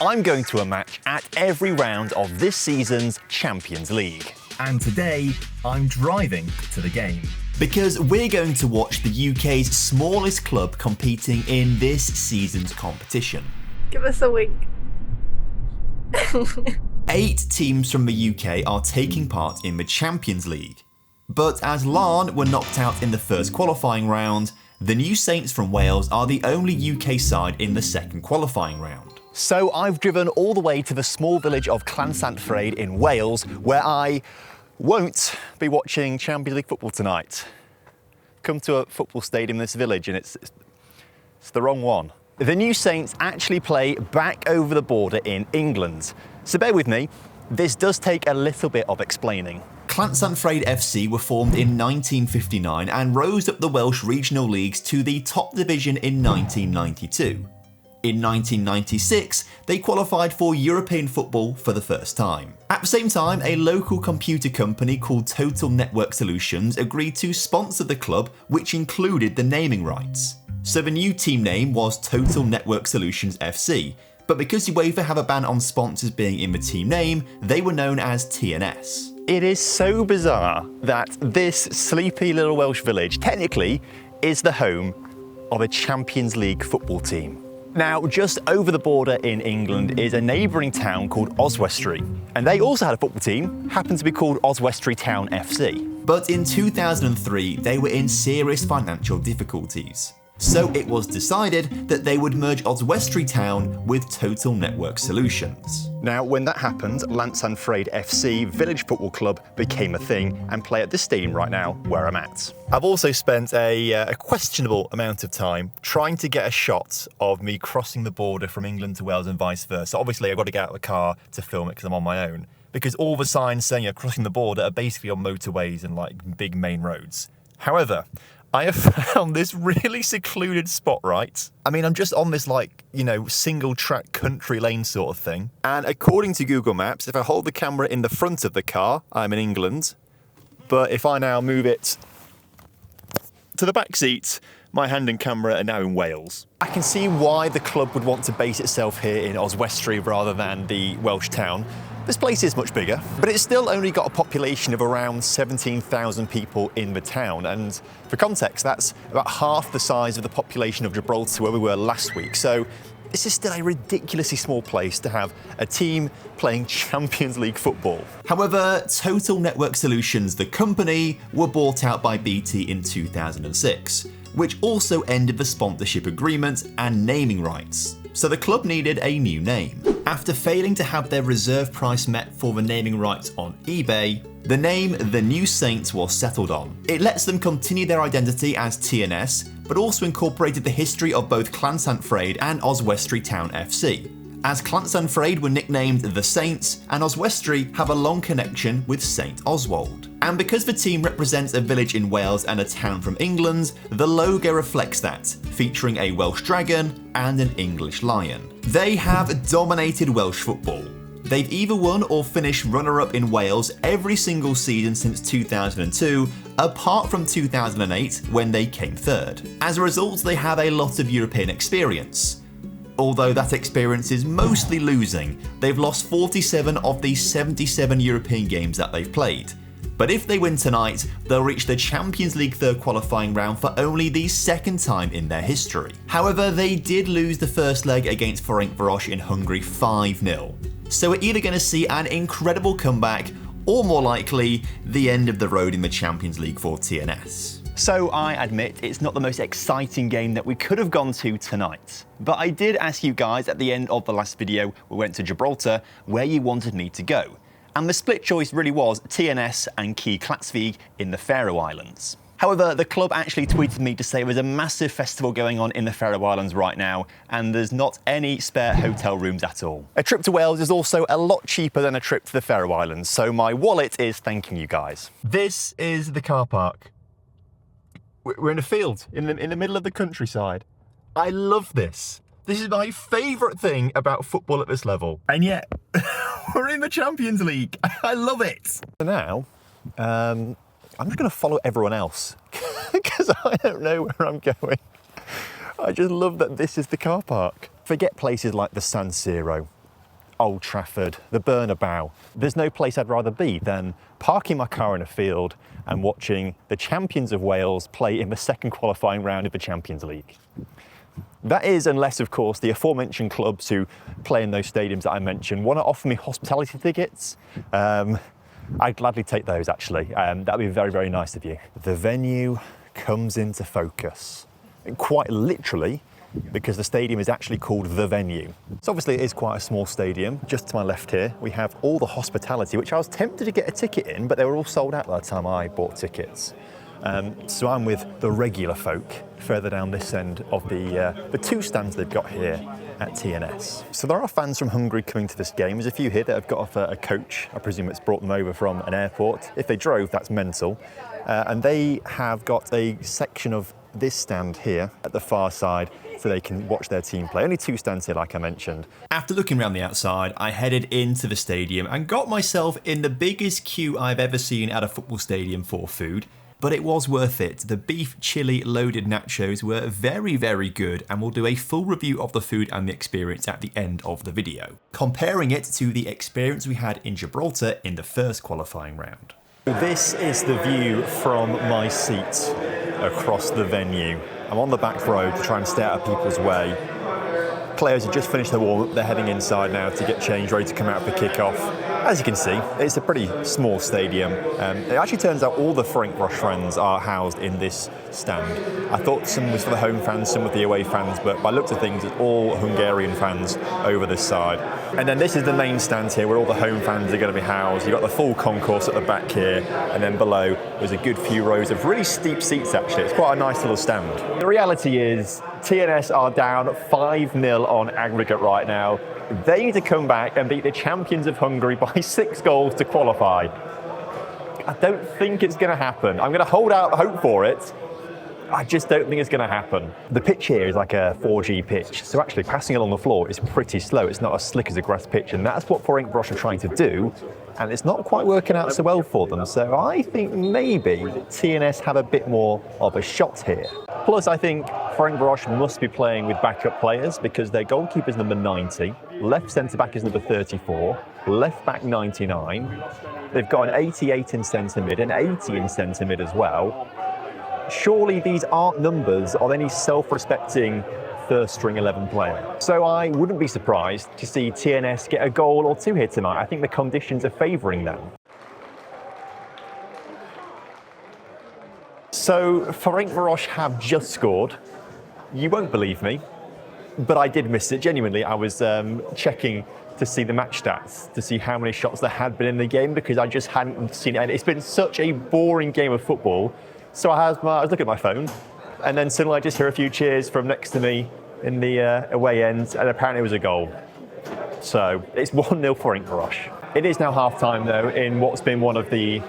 I'm going to a match at every round of this season's Champions League. And today, I'm driving to the game. Because we're going to watch the UK's smallest club competing in this season's competition. Give us a wink. 8 teams from the UK are taking part in the Champions League. But as Larne were knocked out in the first qualifying round, the New Saints from Wales are the only UK side in the second qualifying round. So I've driven all the way to the small village of Llansanfraid in Wales, where I won't be watching Champions League football tonight. Come to a football stadium in this village and it's the wrong one. The New Saints actually play back over the border in England. So bear with me, this does take a little bit of explaining. Llansanfraid FC were formed in 1959 and rose up the Welsh regional leagues to the top division in 1992. In 1996, they qualified for European football for the first time. At the same time, a local computer company called Total Network Solutions agreed to sponsor the club, which included the naming rights. So the new team name was Total Network Solutions FC, but because UEFA have a ban on sponsors being in the team name, they were known as TNS. It is so bizarre that this sleepy little Welsh village technically is the home of a Champions League football team. Now, just over the border in England is a neighbouring town called Oswestry, and they also had a football team, happened to be called Oswestry Town FC. But in 2003, they were in serious financial difficulties. So it was decided that they would merge Oswestry Town with Total Network Solutions. Now, when that happened, Llansanfraid FC Village Football Club became a thing and play at this stadium right now where I'm at. I've also spent a questionable amount of time trying to get a shot of me crossing the border from England to Wales and vice versa. Obviously, I've got to get out of the car to film it because I'm on my own. Because all the signs saying you're crossing the border are basically on motorways and like big main roads. However, I have found this really secluded spot, right? I mean, I'm just on this single track country lane sort of thing. And according to Google Maps, if I hold the camera in the front of the car, I'm in England. But if I now move it to the back seat, my hand and camera are now in Wales. I can see why the club would want to base itself here in Oswestry rather than the Welsh town. This place is much bigger, but it's still only got a population of around 17,000 people in the town. And for context, that's about half the size of the population of Gibraltar where we were last week. So this is still a ridiculously small place to have a team playing Champions League football. However, Total Network Solutions, the company, were bought out by BT in 2006, which also ended the sponsorship agreement and naming rights. So the club needed a new name. After failing to have their reserve price met for the naming rights on eBay, the name The New Saints was settled on. It lets them continue their identity as TNS, but also incorporated the history of both Llansanfraid and Oswestry Town FC, as Llansanfraid were nicknamed The Saints and Oswestry have a long connection with St Oswald. And because the team represents a village in Wales and a town from England, the logo reflects that, featuring a Welsh dragon and an English lion. They have dominated Welsh football. They've either won or finished runner-up in Wales every single season since 2002, apart from 2008 when they came third. As a result, they have a lot of European experience. Although that experience is mostly losing, they've lost 47 of the 77 European games that they've played. But if they win tonight, they'll reach the Champions League third qualifying round for only the second time in their history. However, they did lose the first leg against Ferencváros in Hungary 5-0. So we're either going to see an incredible comeback, or more likely, the end of the road in the Champions League for TNS. So I admit it's not the most exciting game that we could have gone to tonight. But I did ask you guys at the end of the last video we went to Gibraltar where you wanted me to go. And the split choice really was TNS and Key Klaksvik in the Faroe Islands. However, the club actually tweeted me to say there's a massive festival going on in the Faroe Islands right now and there's not any spare hotel rooms at all. A trip to Wales is also a lot cheaper than a trip to the Faroe Islands, so my wallet is thanking you guys. This is the car park. We're in a field in the middle of the countryside. I love this. This is my favourite thing about football at this level. And yet, we're in the Champions League. I love it. So now, I'm just going to follow everyone else because I don't know where I'm going. I just love that this is the car park. Forget places like the San Siro. Old Trafford, the Bernabeu. There's no place I'd rather be than parking my car in a field and watching the champions of Wales play in the second qualifying round of the Champions League. That is, unless, of course, the aforementioned clubs who play in those stadiums that I mentioned want to offer me hospitality tickets. I'd gladly take those, actually. That would be very, very nice of you. The venue comes into focus, quite literally, because the stadium is actually called The Venue. So obviously it is quite a small stadium. Just to my left here, we have all the hospitality, which I was tempted to get a ticket in, but they were all sold out by the time I bought tickets. So I'm with the regular folk further down this end of the two stands they've got here at TNS. So there are fans from Hungary coming to this game. There's a few here that have got off a coach. I presume it's brought them over from an airport. If they drove, that's mental. And they have got a section of this stand here at the far side so they can watch their team play. Only two stands here, like I mentioned. After looking around the outside, I headed into the stadium and got myself in the biggest queue I've ever seen at a football stadium for food. But it was worth it. The beef chili loaded nachos were very, very good, and we'll do a full review of the food and the experience at the end of the video, comparing it to the experience we had in Gibraltar in the first qualifying round. This is the view from my seat across the venue. I'm on the back row to try and stay out of people's way. Players have just finished their warm-up. They're heading inside now to get changed, ready to come out for kick-off. As you can see, it's a pretty small stadium. It actually turns out all the Ferencváros fans are housed in this stand. I thought some was for the home fans, some with the away fans, but by looks of things, it's all Hungarian fans over this side. And then this is the main stand here where all the home fans are going to be housed. You've got the full concourse at the back here, and then below there's a good few rows of really steep seats actually. It's quite a nice little stand. The reality is TNS are down 5-0 on aggregate right now. They need to come back and beat the champions of Hungary by 6 goals to qualify. I don't think it's going to happen. I'm going to hold out hope for it. I just don't think it's going to happen. The pitch here is like a 4G pitch, so actually passing along the floor is pretty slow. It's not as slick as a grass pitch, and that's what Ferencváros are trying to do, and it's not quite working out so well for them. So I think maybe TNS have a bit more of a shot here. Plus, I think Ferencváros must be playing with backup players because their goalkeeper's number 90, left centre-back is number 34, left-back 99. They've got an 88 in centre-mid, an 80 in centre-mid as well. Surely these aren't numbers of any self-respecting first-string 11 player. So I wouldn't be surprised to see TNS get a goal or two here tonight. I think the conditions are favouring them. So Ferencváros have just scored. You won't believe me, but I did miss it, genuinely. I was checking to see the match stats, to see how many shots there had been in the game, because I just hadn't seen it. And it's been such a boring game of football. So I was looking at my phone, and then suddenly I just hear a few cheers from next to me in the away end, and apparently it was a goal. So it's 1-0 Ferencváros. It is now half-time, though, in what's been one of the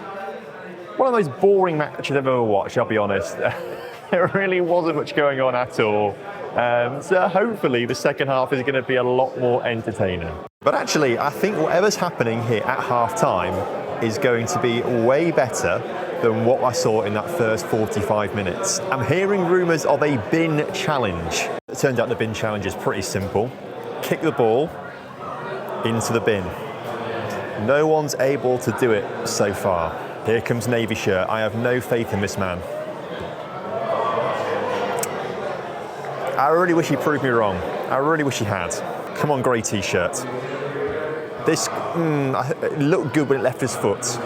most boring matches I've ever watched, I'll be honest. There really wasn't much going on at all. So hopefully the second half is going to be a lot more entertaining. But actually, I think whatever's happening here at half-time is going to be way better than what I saw in that first 45 minutes. I'm hearing rumours of a bin challenge. It turns out the bin challenge is pretty simple. Kick the ball into the bin. No one's able to do it so far. Here comes Navy Shirt. I have no faith in this man. I really wish he proved me wrong. I really wish he had. Come on, grey T-shirt. This it looked good when it left his foot.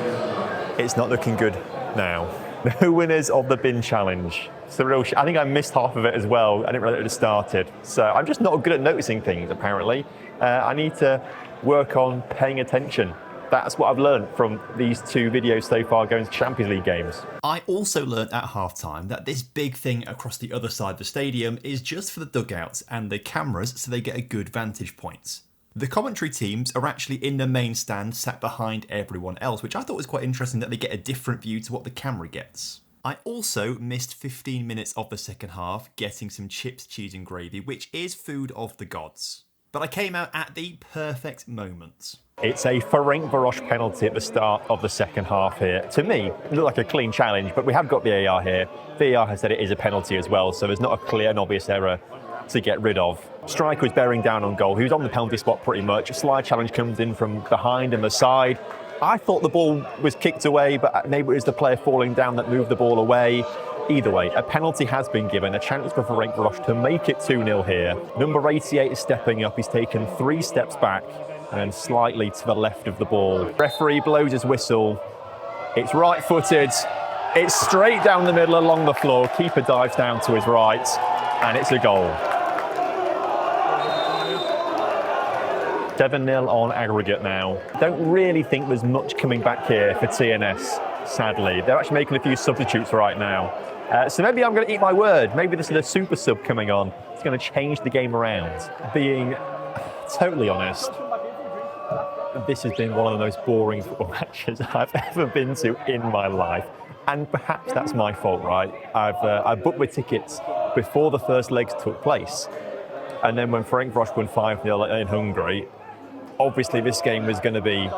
It's not looking good now. No winners of the bin challenge. It's the real I think I missed half of it as well. I didn't realize it had started. So I'm just not good at noticing things, apparently. I need to work on paying attention. That's what I've learned from these two videos so far going to Champions League games. I also learnt at halftime that this big thing across the other side of the stadium is just for the dugouts and the cameras so they get a good vantage point. The commentary teams are actually in the main stand sat behind everyone else, which I thought was quite interesting that they get a different view to what the camera gets. I also missed 15 minutes of the second half getting some chips, cheese and gravy, which is food of the gods. But I came out at the perfect moment. It's a Ferencváros penalty at the start of the second half here. To me, it looked like a clean challenge, but we have got VAR here. VAR has said it is a penalty as well, so there's not a clear and obvious error to get rid of. Striker was bearing down on goal. He was on the penalty spot pretty much. A slide challenge comes in from behind and the side. I thought the ball was kicked away, but maybe it was the player falling down that moved the ball away. Either way, a penalty has been given, a chance for Ferencváros to make it 2-0 here. Number 88 is stepping up. He's taken 3 steps back and then slightly to the left of the ball. Referee blows his whistle. It's right-footed. It's straight down the middle along the floor. Keeper dives down to his right, and it's a goal. 7-0 on aggregate now. Don't really think there's much coming back here for TNS, sadly. They're actually making a few substitutes right now. So maybe I'm going to eat my word. Maybe this is a super sub coming on. It's going to change the game around. Being totally honest, this has been one of the most boring football matches I've ever been to in my life. And perhaps that's my fault, right? I booked my tickets before the first legs took place. And then when Ferencváros won 5-0 in Hungary, obviously this game was going to be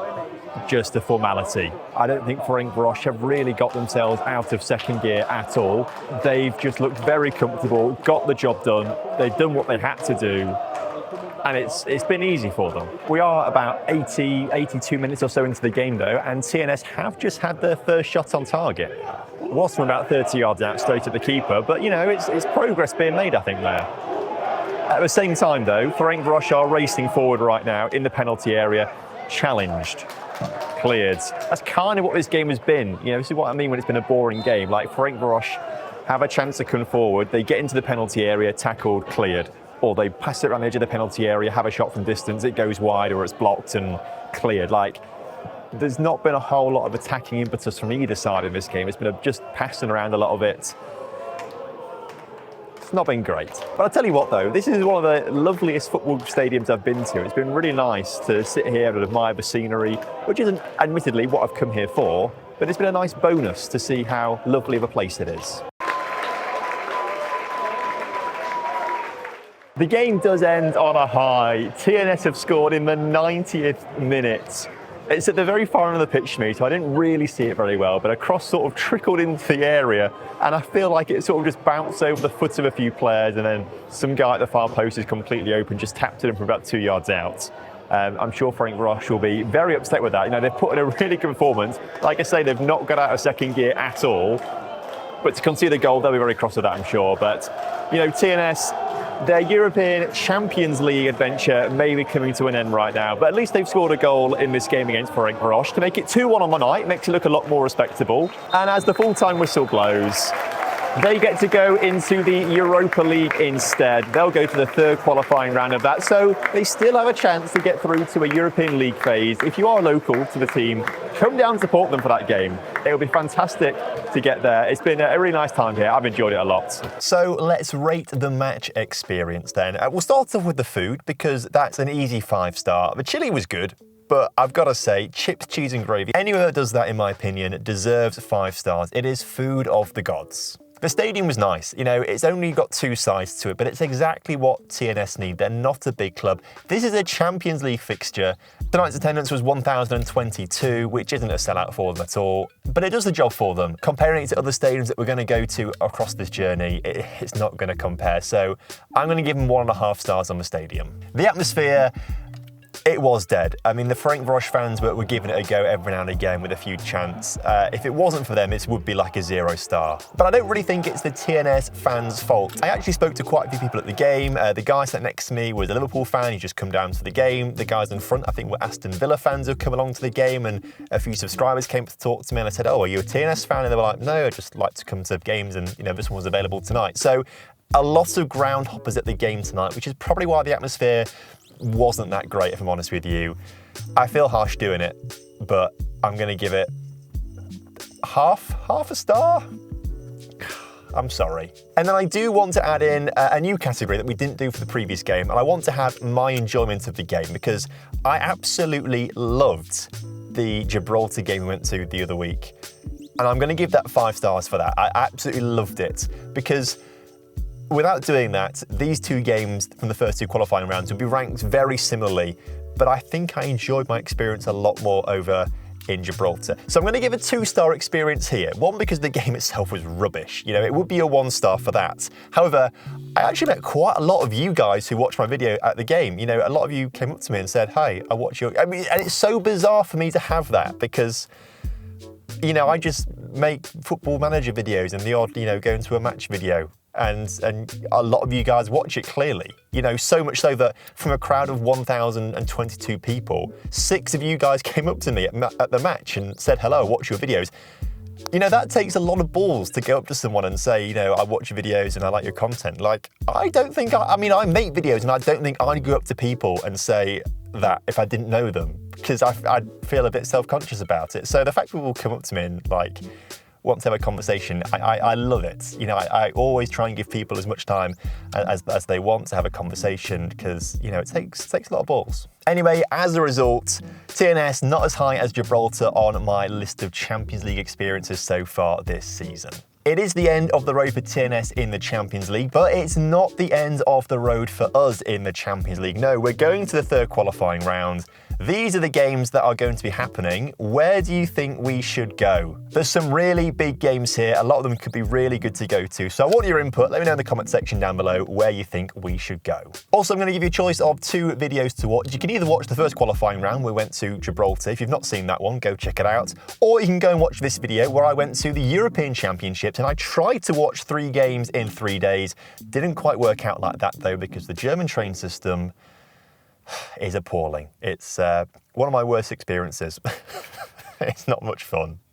just a formality. I don't think Ferencváros have really got themselves out of second gear at all. They've just looked very comfortable, got the job done. They've done what they had to do, and it's been easy for them. We are about 82 minutes or so into the game though, and TNS have just had their first shot on target. It was from about 30 yards out, straight at the keeper, but you know, it's progress being made, I think, there. At the same time though, Ferencváros are racing forward right now in the penalty area, challenged, cleared. That's kind of what this game has been. You know, this is what I mean when it's been a boring game. Like Ferencváros have a chance to come forward, they get into the penalty area, tackled, cleared. Or they pass it around the edge of the penalty area, have a shot from distance, it goes wide or it's blocked and cleared. Like, there's not been a whole lot of attacking impetus from either side in this game. It's been just passing around a lot of it. It's not been great. But I'll tell you what though, this is one of the loveliest football stadiums I've been to. It's been really nice to sit here and admire the scenery, which isn't admittedly what I've come here for, but it's been a nice bonus to see how lovely of a place it is. The game does end on a high. TNS have scored in the 90th minute. It's at the very far end of the pitch for me, so I didn't really see it very well, but a cross sort of trickled into the area, and I feel like it sort of just bounced over the foot of a few players, and then some guy at the far post is completely open, just tapped it in from about 2 yards out. I'm sure Ferencváros will be very upset with that. You know, they've put in a really good performance. Like I say, they've not got out of second gear at all, but to concede a goal, they'll be very cross with that, I'm sure. But, you know, TNS, their European Champions League adventure may be coming to an end right now, but at least they've scored a goal in this game against Ferencváros to make it 2-1 on the night, makes it look a lot more respectable. And as the full-time whistle blows, they get to go into the Europa League instead. They'll go to the third qualifying round of that, so they still have a chance to get through to a European League phase. If you are local to the team, come down and support them for that game. It'll be fantastic to get there. It's been a really nice time here. I've enjoyed it a lot. So let's rate the match experience then. We'll start off with the food because that's an easy 5-star. The chili was good, but I've got to say, chips, cheese and gravy, anyone that does that, in my opinion, deserves 5 stars. It is food of the gods. The stadium was nice. You know, it's only got 2 sides to it, but it's exactly what TNS need. They're not a big club. This is a Champions League fixture. Tonight's attendance was 1,022, which isn't a sellout for them at all, but it does the job for them. Comparing it to other stadiums that we're going to go to across this journey, it's not going to compare. So I'm going to give them 1.5 stars on the stadium. The atmosphere, it was dead. I mean, the Ferencváros fans were giving it a go every now and again with a few chants. If it wasn't for them, it would be like a 0 star. But I don't really think it's the TNS fans' fault. I actually spoke to quite a few people at the game. The guy sat next to me was a Liverpool fan. He'd just come down to the game. The guys in front, I think, were Aston Villa fans who'd come along to the game, and a few subscribers came to talk to me, and I said, "Oh, are you a TNS fan?" And they were like, "No, I just like to come to games, and you know, this one was available tonight." So a lot of ground hoppers at the game tonight, which is probably why the atmosphere wasn't that great, if I'm honest with you. I feel harsh doing it, but I'm going to give it half a star. I'm sorry. And then I do want to add in a new category that we didn't do for the previous game, and I want to have my enjoyment of the game because I absolutely loved the Gibraltar game we went to the other week, and I'm going to give that 5 stars for that. I absolutely loved it because without doing that, these 2 games from the first 2 qualifying rounds would be ranked very similarly, but I think I enjoyed my experience a lot more over in Gibraltar. So I'm going to give a 2-star experience here. One, because the game itself was rubbish. You know, it would be a 1-star for that. However, I actually met quite a lot of you guys who watched my video at the game. You know, a lot of you came up to me and said, "Hey, I watch your..." I mean, and it's so bizarre for me to have that because, you know, I just make Football Manager videos and the odd, you know, going to a match video. And a lot of you guys watch it clearly. You know, so much so that from a crowd of 1,022 people, 6 of you guys came up to me at the match and said, "Hello, I watch your videos." You know, that takes a lot of balls to go up to someone and say, you know, "I watch your videos and I like your content." Like, I don't think, I mean, I make videos and I don't think I'd go up to people and say that if I didn't know them, because I'd feel a bit self-conscious about it. So the fact people will come up to me and like, want to have a conversation, I love it. You know, I always try and give people as much time as they want to have a conversation because, you know, it takes a lot of balls. Anyway, as a result, TNS not as high as Gibraltar on my list of Champions League experiences so far this season. It is the end of the road for TNS in the Champions League, but it's not the end of the road for us in the Champions League. No, we're going to the 3rd qualifying round. These are the games that are going to be happening. Where do you think we should go? There's some really big games here. A lot of them could be really good to go to. So I want your input. Let me know in the comment section down below where you think we should go. Also, I'm going to give you a choice of 2 videos to watch. You can either watch the 1st qualifying round where we went to Gibraltar. If you've not seen that one, go check it out. Or you can go and watch this video where I went to the European Championships and I tried to watch 3 games in 3 days. Didn't quite work out like that though because the German train system is appalling. It's one of my worst experiences. It's not much fun.